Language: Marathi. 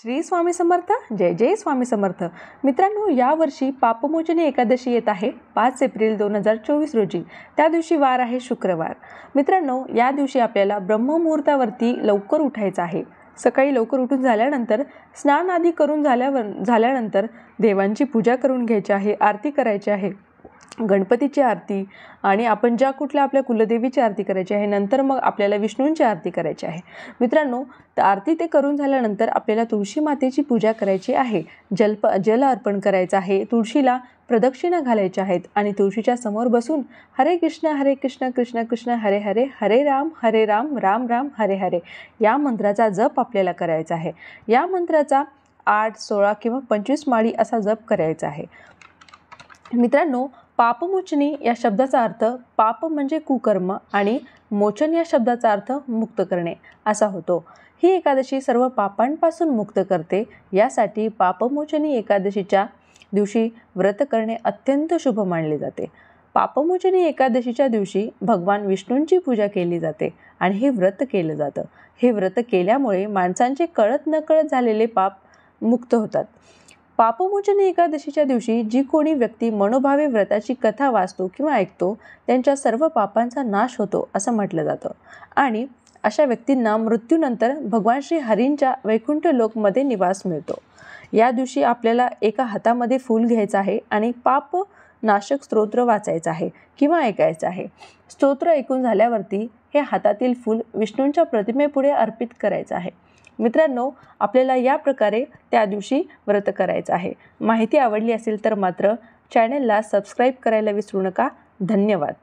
श्री स्वामी समर्थ. जय जय स्वामी समर्थ. मित्रांनो, यावर्षी पापमोचनी एकादशी येत आहे 5 एप्रिल 2024 रोजी. त्या दिवशी वार आहे शुक्रवार. मित्रांनो, या दिवशी आपल्याला ब्रह्ममुहूर्तावरती लवकर उठायचं आहे. सकाळी लवकर उठून झाल्यानंतर स्नान आदी करून झाल्यानंतर देवांची पूजा करून घ्यायची आहे, आरती करायची आहे, गणपतीची आरती आणि आपण ज्या कुठल्या आपल्या कुलदेवीची आरती करायची आहे. नंतर मग आपल्याला विष्णूंची आरती करायची आहे. मित्रांनो, तर आरती ते करून झाल्यानंतर आपल्याला तुळशी मातेची पूजा करायची आहे. जल अर्पण करायचं आहे. तुळशीला प्रदक्षिणा घालायच्या आहेत आणि तुळशीच्या समोर बसून हरे कृष्ण कृष्ण कृष्ण हरे हरे, हरे राम राम राम हरे हरे या मंत्राचा जप आपल्याला करायचा आहे. या मंत्राचा 8, 16 किंवा 25 माळी असा जप करायचा आहे. मित्रांनो, पापमोचनी या शब्दाचा अर्थ पाप म्हणजे कुकर्म आणि मोचन या शब्दाचा अर्थ मुक्त करणे असा होतो. ही एकादशी सर्व पापांपासून मुक्त करते. यासाठी पापमोचनी एकादशीच्या दिवशी व्रत करणे अत्यंत शुभ मानले जाते. पापमोचनी एकादशीच्या दिवशी भगवान विष्णूंची पूजा केली जाते आणि हे व्रत केलं जातं. हे व्रत केल्यामुळे माणसांचे कळत नकळत झालेले पाप मुक्त होतात. पापमोचनी एकादशीच्या दिवशी जी कोणी व्यक्ती मनोभावे व्रताची कथा वाचतो किंवा ऐकतो त्यांच्या सर्व पापांचा नाश होतो असं म्हटलं जातं आणि अशा व्यक्तींना मृत्यूनंतर भगवान श्री हरींच्या वैकुंठ लोकमध्ये निवास मिळतो. या दिवशी आपल्याला एका हातामध्ये फूल घ्यायचं आहे आणि पाप नाशक स्तोत्र वाचायचं आहे किंवा ऐकायचं आहे. स्तोत्र ऐकून झाल्यावरती हे हातातील फूल विष्णूंच्या प्रतिमेपुढे अर्पित करायचं आहे. मित्रांनो, आपल्याला या प्रकारे त्या दिवशी व्रत करायचं आहे. माहिती आवडली असेल तर मात्र चॅनलला सबस्क्राईब करायला विसरू नका. धन्यवाद.